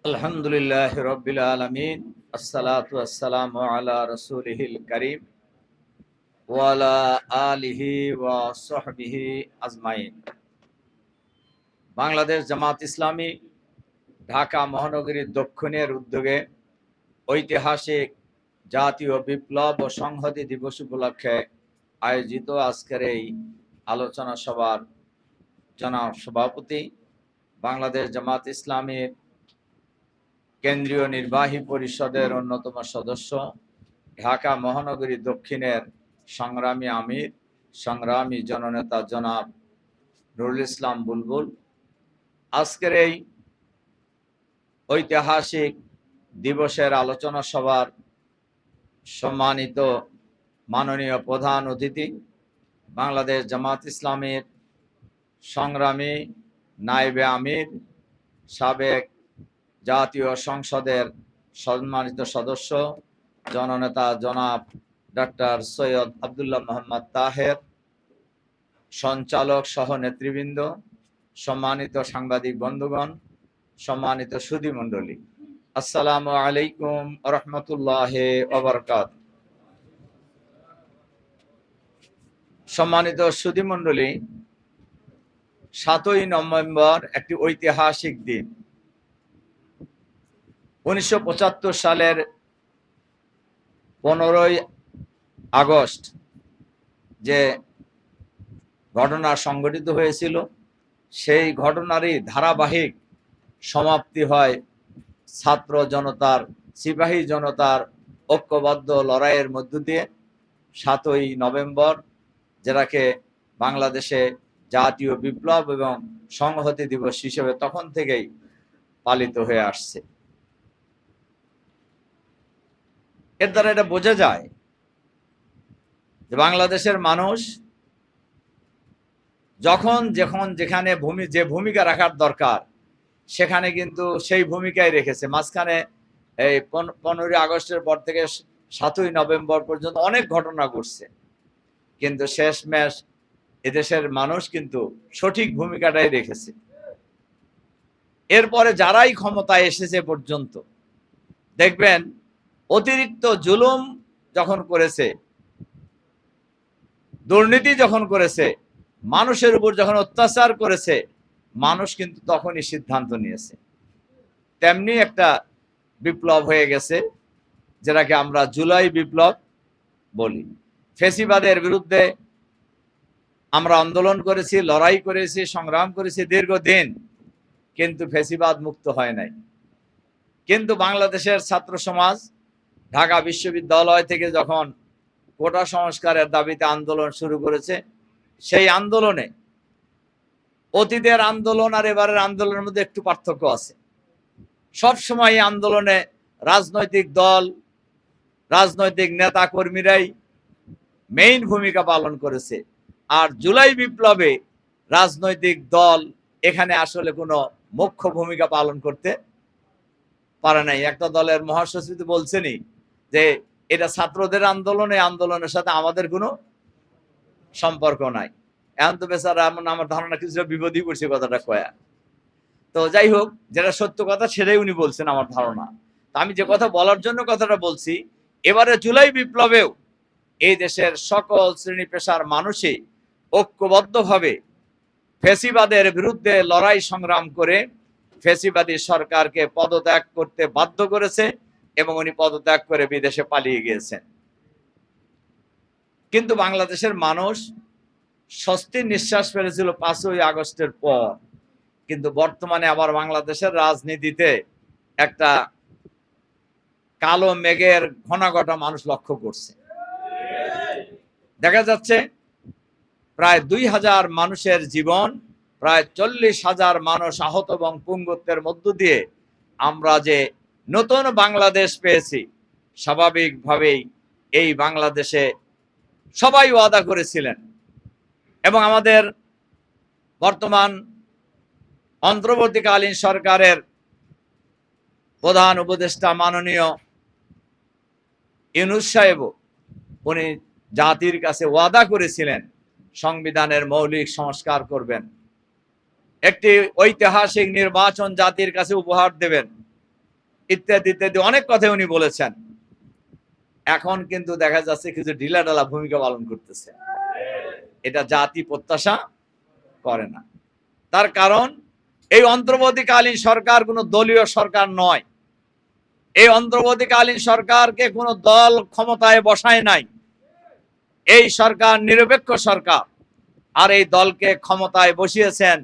আলহামদুলিল্লাহ রব্বিল আলামিন আসসালাতু আসসালামু আলা রাসূলিহিল কারীম ওয়া আলা আলিহি ওয়া সাহবিহি আজমাইন। বাংলাদেশ জামাত ইসলামী ঢাকা মহানগরীর দক্ষিণের উদ্যোগে ঐতিহাসিক জাতীয় বিপ্লব ও সংহতি দিবস উপলক্ষে আয়োজিত আজকের এই আলোচনা সভার জনাব সভাপতি, বাংলাদেশ জামাত ইসলামীর কেন্দ্রীয় নির্বাহী পরিষদের অন্যতম সদস্য, ঢাকা মহানগরী দক্ষিণের সংগ্রামী আমির, সংগ্রামী জননেতা জনাব নুরুল ইসলাম বুলবুল, আজকের এই ঐতিহাসিক দিবসের আলোচনা সভার সম্মানিত মাননীয় প্রধান অতিথি, বাংলাদেশ জামাত ইসলামীর সংগ্রামী নায়েবে আমির, সাবেক জাতীয় সংসদের সম্মানিত সদস্য জননেতা জনাব ডক্টর সৈয়দ আব্দুল্লাহ মোহাম্মদ তাহের, সঞ্চালক সহ নেতৃবৃন্দ, সম্মানিত সাংবাদিক বন্ধুগণ, সম্মানিত সুধী মণ্ডলী, আসসালামু আলাইকুম ওয়া রাহমাতুল্লাহি ওয়া বারাকাতুহু। সম্মানিত সুধী মণ্ডলী, 7ই নভেম্বর একটি ঐতিহাসিক দিন। 1975 সালের 15ই আগস্ট যে ঘটনা সংঘটিত হয়েছিল, সেই ঘটনারই ধারাবাহিক সমাপ্তি হয় ছাত্র জনতার, সিপাহী জনতার ঐক্যবদ্ধ লড়াইয়ের মধ্য দিয়ে 7ই নভেম্বর, যেটাকে বাংলাদেশে জাতীয় বিপ্লব এবং সংহতি দিবস হিসেবে তখন থেকেই পালিত হয়ে আসছে। এর দ্বারা এটা বোঝা যায় যে বাংলাদেশের মানুষ যখন যেখানে যে ভূমিকা রাখার দরকার সেখানে কিন্তু সেই ভূমিকাই রেখেছে। মাঝখানে এই 15ই আগস্টের পর থেকে 7ই নভেম্বর পর্যন্ত অনেক ঘটনা ঘটছে, কিন্তু শেষমেশ এদেশের মানুষ কিন্তু সঠিক ভূমিকাটাই রেখেছে। এরপরে যারাই ক্ষমতায় এসেছে পর্যন্ত দেখবেন অতিরিক্ত জুলুম যখন করেছে, দুর্নীতি যখন করেছে, মানুষের উপর যখন অত্যাচার করেছে, মানুষ কিন্তু তখনই সিদ্ধান্ত নিয়েছে। তেমনি একটা বিপ্লব হয়ে গেছে, যেটাকে আমরা জুলাই বিপ্লব বলি। ফ্যাসিবাদের বিরুদ্ধে আমরা আন্দোলন করেছি, লড়াই করেছি, সংগ্রাম করেছি দীর্ঘদিন, কিন্তু ফ্যাসিবাদ মুক্ত হয় নাই। কিন্তু বাংলাদেশের ছাত্র সমাজ ঢাকা বিশ্ববিদ্যালয় থেকে যখন কোটা সংস্কারের দাবিতে আন্দোলন শুরু করেছে, সেই আন্দোলনে অতীতের আন্দোলন আর এবারের আন্দোলনের মধ্যে একটু পার্থক্য আছে। সব সময় আন্দোলনে রাজনৈতিক দল, রাজনৈতিক নেতা কর্মীরাই মেইন ভূমিকা পালন করেছে। আর জুলাই বিপ্লবে রাজনৈতিক দল এখানে আসলে কোনো মুখ্য ভূমিকা পালন করতে পারে নাই। একটা দলের মহাসচিব বলছেনই যে এটা ছাত্রদের আন্দোলনে, আন্দোলনের সাথে আমাদের কোনো সম্পর্ক নাই। এখন তো বেচারা এমন, আমার ধারণা কিছুটা বিপদই পড়ছে কথাটা কয়া। তো যাই হোক, যেটা সত্য কথা সেটাই উনি বলছেন আমার ধারণা। তা আমি যে কথা বলার জন্য কথাটা বলছি, এবারে জুলাই বিপ্লবেও এই দেশের সকল শ্রেণী পেশার মানুষই ঐক্যবদ্ধভাবে ফ্যাসিবাদের বিরুদ্ধে লড়াই সংগ্রাম করে ফ্যাসিবাদী সরকারকে পদত্যাগ করতে বাধ্য করেছে এবং উনি পদত্যাগ করে বিদেশে পালিয়ে গিয়েছেন। কিন্তু বাংলাদেশের মানুষ স্বস্তির নিঃশ্বাস ফেলেছিল 5ই আগস্টের পর। কিন্তু বর্তমানে আবার বাংলাদেশের রাজনীতিতে একটা কালো মেঘের ঘনাঘটা মানুষ লক্ষ্য করছে। দেখা যাচ্ছে প্রায় 2000 মানুষের জীবন, প্রায় 40,000 মানুষ আহত এবং পুঙ্গত্বের মধ্য দিয়ে আমরা যে নতুন বাংলাদেশ পেয়েছি, স্বাভাবিকভাবেই এই বাংলাদেশে সবাই ওয়াদা করেছিলেন এবং আমাদের বর্তমান অন্তর্বর্তীকালীন সরকারের প্রধান উপদেষ্টা মাননীয় ইউনূস সাহেব, উনি জাতির কাছে ওয়াদা করেছিলেন সংবিধানের মৌলিক সংস্কার করবেন, একটি ঐতিহাসিক নির্বাচন জাতির কাছে উপহার দেবেন। ইত্যাদি ইত্যাদি অনেক কথা উনি বলেছেন। এখন কিন্তু দেখা যাচ্ছে কিছু ঢিলাঢালা ভূমিকা পালন করতেছে, এটা জাতি প্রত্যাশা করে না। তার কারণ এই অন্তর্বর্তীকালীন সরকার কোনো দলীয় সরকার নয়। এই অন্তর্বর্তীকালীন সরকারকে কোনো দল ক্ষমতায় বসায় নাই। এই সরকার নিরপেক্ষ সরকার, আর এই দলকে ক্ষমতায় বসিয়েছেন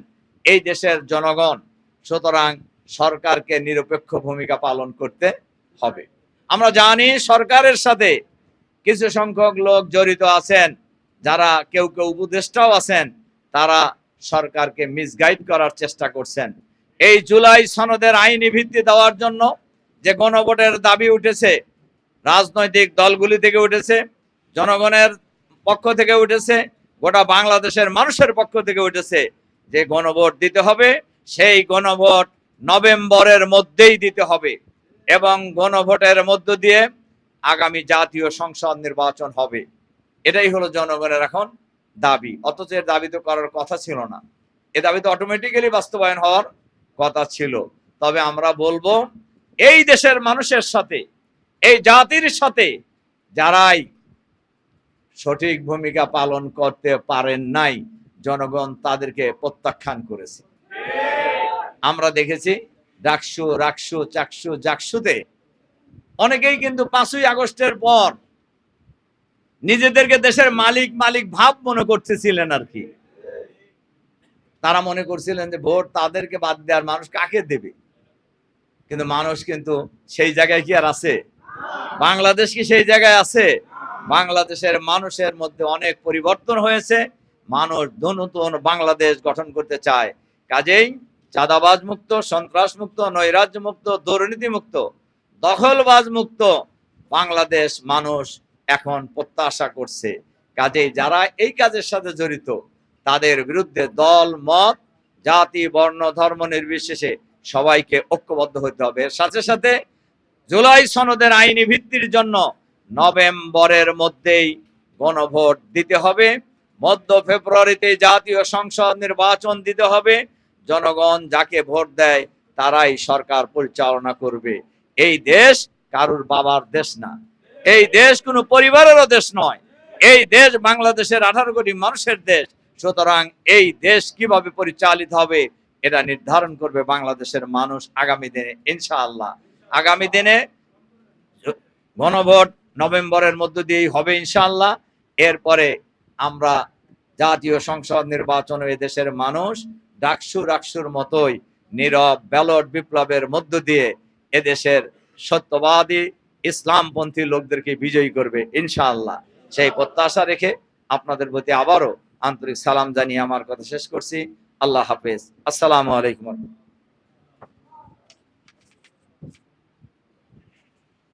এই দেশের জনগণ। সুতরাং সরকারকে নিরপেক্ষ ভূমিকা পালন করতে হবে। আমরা জানি সরকারের সাথে কিছু সংখ্যক লোক জড়িত আছেন, যারা কেউ কেউ উপদেষ্টাও আছেন, তারা সরকারকে মিসগাইড করার চেষ্টা করছেন। এই জুলাই সনদের আইনি ভিত্তি দেওয়ার জন্য যে গণভোটের দাবি উঠেছে, রাজনৈতিক দলগুলি থেকে উঠেছে, জনগণের পক্ষ থেকে উঠেছে, গোটা বাংলাদেশের মানুষের পক্ষ থেকে উঠেছে যে গণভোট দিতে হবে, সেই গণভোট নভেম্বরের মধ্যেই দিতে হবে এবং গণভোটের মধ্য দিয়ে আগামী জাতীয় সংসদ নির্বাচন হবে। এটাই হলো জনগণের এখন দাবি। অথচ এর দাবি তো করার কথা ছিল না, এ দাবি তো অটোমেটিক্যালি বাস্তবায়ন হওয়ার কথা ছিল। তবে আমরা বলবো এই দেশের মানুষের সাথে, এই জাতির সাথে যারাই সঠিক ভূমিকা পালন করতে পারেন নাই, জনগণ তাদেরকে প্রত্যাখ্যান করেছে। আমরা দেখেছি ডাকসু, রাকসু, চাকসু, জাকসুতে অনেকেই কিন্তু 5ই আগস্টের পর নিজেদেরকে দেশের মালিক মালিক ভাব মনে করতেছিলেন আর কি। তারা মনে করছিলেন যে ভোট তাদেরকে বাদ দেওয়ার, মানুষ কাকে দেবে। কিন্তু মানুষ কিন্তু সেই জায়গায় কি আর আছে? বাংলাদেশ কি সেই জায়গায় আছে? বাংলাদেশের মানুষের মধ্যে অনেক পরিবর্তন হয়েছে। মানুষ নতুন বাংলাদেশ গঠন করতে চায়। কাজেই চাঁদাবাজ মুক্ত, সন্ত্রাস মুক্ত, নৈরাজ্য মুক্ত, দুর্নীতি মুক্ত, দখলবাজ মুক্ত বাংলাদেশ মানুষ এখন প্রত্যাশা করছে। কাজেই যারা এই কাজের সাথে জড়িত তাদের বিরুদ্ধে দল, মত, জাতি, বর্ণ, ধর্ম নির্বিশেষে সবাইকে ঐক্যবদ্ধ হতে হবে। এর সাথে সাথে জুলাই সনদের আইনি ভিত্তির জন্য নভেম্বরের মধ্যেই গণভোট দিতে হবে, মধ্য ফেব্রুয়ারিতে জাতীয় সংসদ নির্বাচন দিতে হবে। জনগণ যাকে ভোট দেয় তারাই সরকার পরিচালনা করবে। এই দেশ কারুর বাবার দেশ না, এই দেশ কোনো পরিবারেরও দেশ নয়, এই দেশ বাংলাদেশের 18 কোটি মানুষের দেশ। সুতরাং এই দেশ কিভাবে পরিচালিত হবে এটা নির্ধারণ করবে বাংলাদেশের মানুষ আগামী দিনে ইনশাআল্লাহ। আগামী দিনে গণভোট নভেম্বরের মধ্য দিয়েই হবে ইনশাআল্লাহ। এরপরে আমরা জাতীয় সংসদ নির্বাচনে দেশের মানুষ ডাকসু রাকসুর মতোই নীরব ব্যালট বিপ্লবের মধ্য দিয়ে এদেশের সত্যবাদী ইসলামপন্থী লোকদেরকে বিজয়ী করবে ইনশাআল্লাহ। সেই প্রত্যাশা রেখে আপনাদের প্রতি আবারও আন্তরিক সালাম জানিয়ে আমার কথা শেষ করছি। আল্লাহ হাফেজ। আসসালামু আলাইকুম।